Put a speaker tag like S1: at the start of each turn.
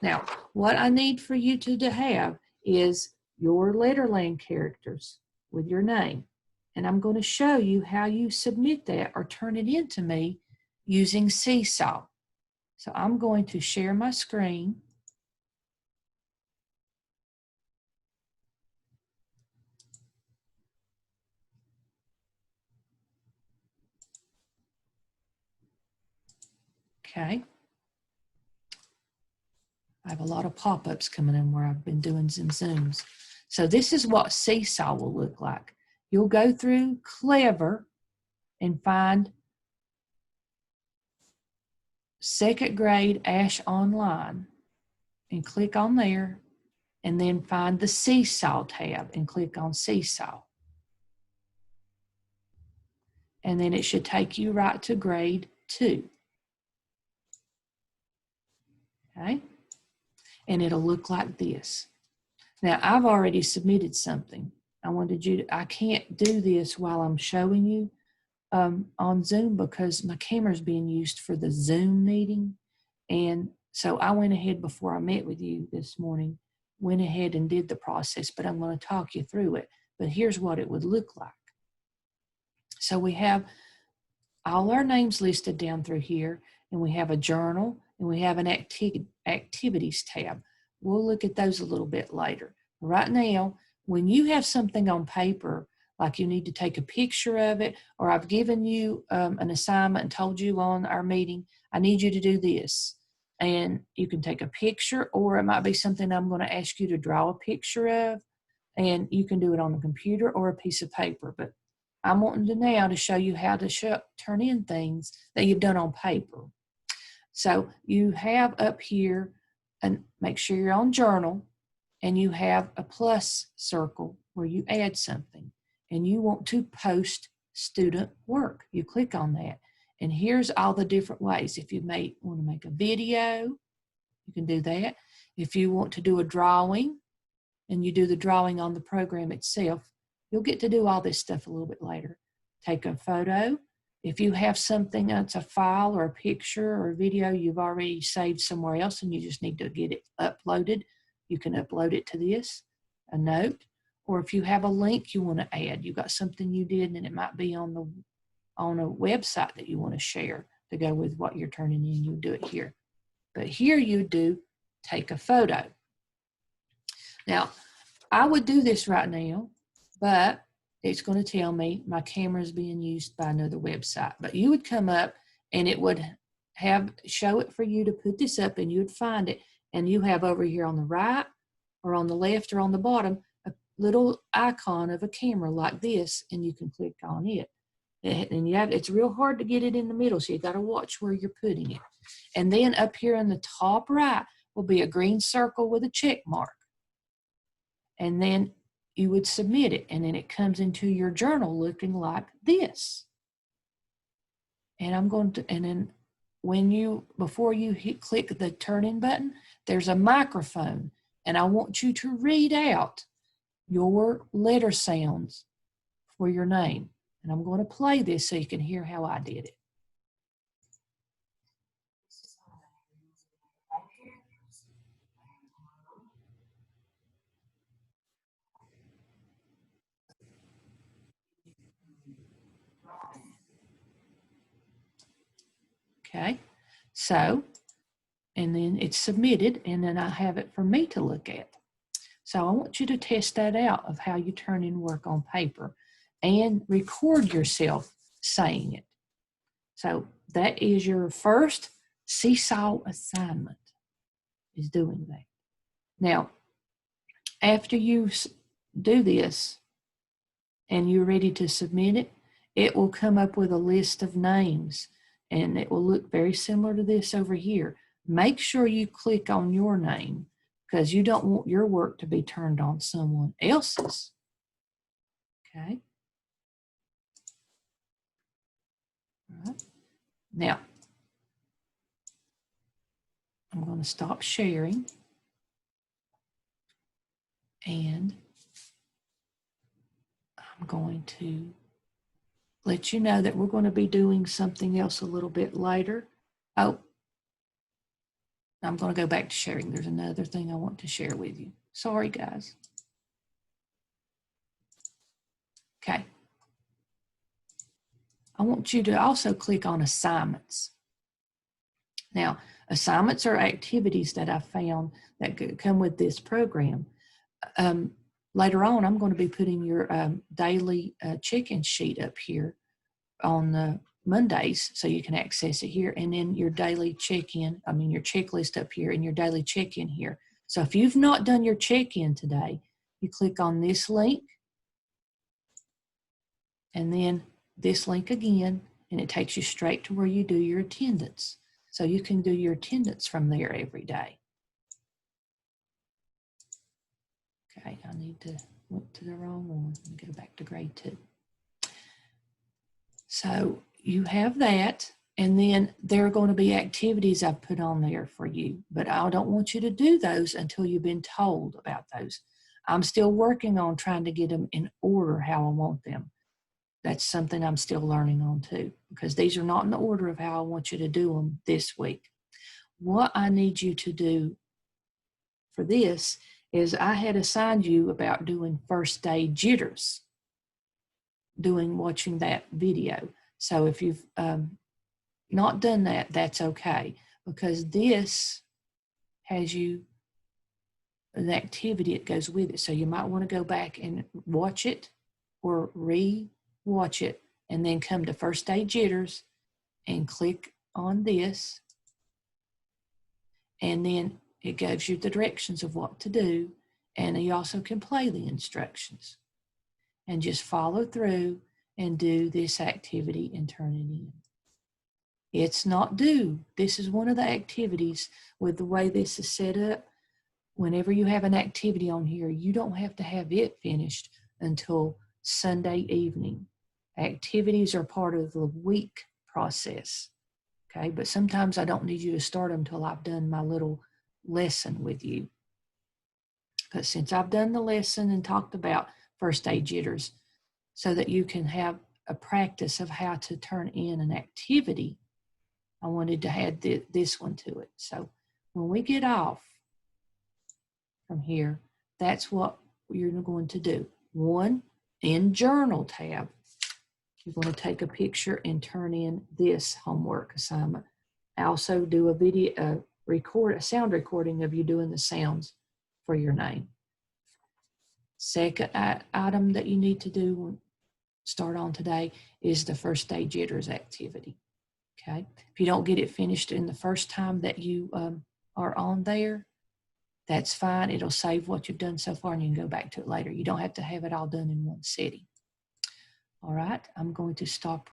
S1: Now, what I need for you to have is your Letterland characters with your name. And I'm going to show you how you submit that or turn it into me using Seesaw. So I'm going to share my screen. Okay. I have a lot of pop-ups coming in where I've been doing some Zooms. So this is what Seesaw will look like. You'll go through Clever and find second grade Ash Online and click on there, and then find the Seesaw tab and click on Seesaw. And then it should take you right to grade 2. Okay? And it'll look like this. Now, I've already submitted something. I can't do this while I'm showing you on Zoom because my camera's being used for the Zoom meeting. And so I went ahead before I met with you this morning, went ahead and did the process, but I'm going to talk you through it. But here's what it would look like. So we have all our names listed down through here, and we have a journal, and we have an activities tab. We'll look at those a little bit later. Right now, when you have something on paper, like you need to take a picture of it, or I've given you an assignment and told you on our meeting, I need you to do this. And you can take a picture, or it might be something I'm going to ask you to draw a picture of, and you can do it on the computer or a piece of paper. But I'm wanting to now to show you how to turn in things that you've done on paper. So you have up here, and make sure you're on journal, and you have a plus circle where you add something, and you want to post student work. You click on that, and here's all the different ways. If you want to make a video, you can do that. If you want to do a drawing, and you do the drawing on the program itself, you'll get to do all this stuff a little bit later. Take a photo. If you have something that's a file or a picture or a video you've already saved somewhere else and you just need to get it uploaded, you can upload it to this, a note. Or if you have a link you want to add, you've got something you did and it might be on a website that you want to share to go with what you're turning in, you do it here. But here you do take a photo. Now, I would do this right now, but it's going to tell me my camera is being used by another website. But you would come up and it would show it for you to put this up, and you would find it. And you have over here on the right or on the left or on the bottom a little icon of a camera like this, and you can click on it. And it's real hard to get it in the middle, so you got to watch where you're putting it. And then up here in the top right will be a green circle with a check mark. And then you would submit it, and then it comes into your journal looking like this. And then before you click the turn in button, there's a microphone, and I want you to read out your letter sounds for your name. And I'm going to play this so you can hear how I did it. Okay, so, and then it's submitted, and then I have it for me to look at. So I want you to test that out of how you turn in work on paper and record yourself saying it. So that is your first Seesaw assignment, is doing that. Now, after you do this and you're ready to submit it, it will come up with a list of names, and it will look very similar to this over here. Make sure you click on your name, because you don't want your work to be turned on someone else's. Okay. All right. Now, I'm going to stop sharing, and I'm going to let you know that we're going to be doing something else a little bit later. Oh, I'm going to go back to sharing. There's another thing I want to share with you. Sorry, guys. Okay. I want you to also click on assignments. Now, assignments are activities that I found that could come with this program. Later on, I'm going to be putting your daily check-in sheet up here on Mondays, so you can access it here, and then your daily check-in, your checklist up here and your daily check-in here. So if you've not done your check-in today, you click on this link and then this link again, and it takes you straight to where you do your attendance. So you can do your attendance from there every day. Okay, I need to went to the wrong one. Let me go back to grade 2. So you have that, and then there are going to be activities I've put on there for you, but I don't want you to do those until you've been told about those. I'm still working on trying to get them in order how I want them. That's something I'm still learning on too, because these are not in the order of how I want you to do them this week. What I need you to do for this is I had assigned you about doing first day jitters, watching that video. So if you've not done that, that's okay, because this has you an activity that goes with it. So you might want to go back and watch it or re-watch it, and then come to first day jitters and click on this, and then it gives you the directions of what to do, and you also can play the instructions and just follow through and do this activity and turn it in. It's not due. This is one of the activities. With the way this is set up, whenever you have an activity on here, you don't have to have it finished until Sunday evening. Activities are part of the week process, okay? But sometimes I don't need you to start them until I've done my little lesson with you. But since I've done the lesson and talked about first day jitters, so that you can have a practice of how to turn in an activity, I wanted to add this one to it. So when we get off from here, that's what you're going to do. One, in Journal tab, you're going to take a picture and turn in this homework assignment. I also do a video, a sound recording of you doing the sounds for your name. Second item that you need to do, start on today, is the first day jitters activity. Okay, if you don't get it finished in the first time that you are on there, that's fine. It'll save what you've done so far, and you can go back to it later. You don't have to have it all done in one sitting. All right, I'm going to stop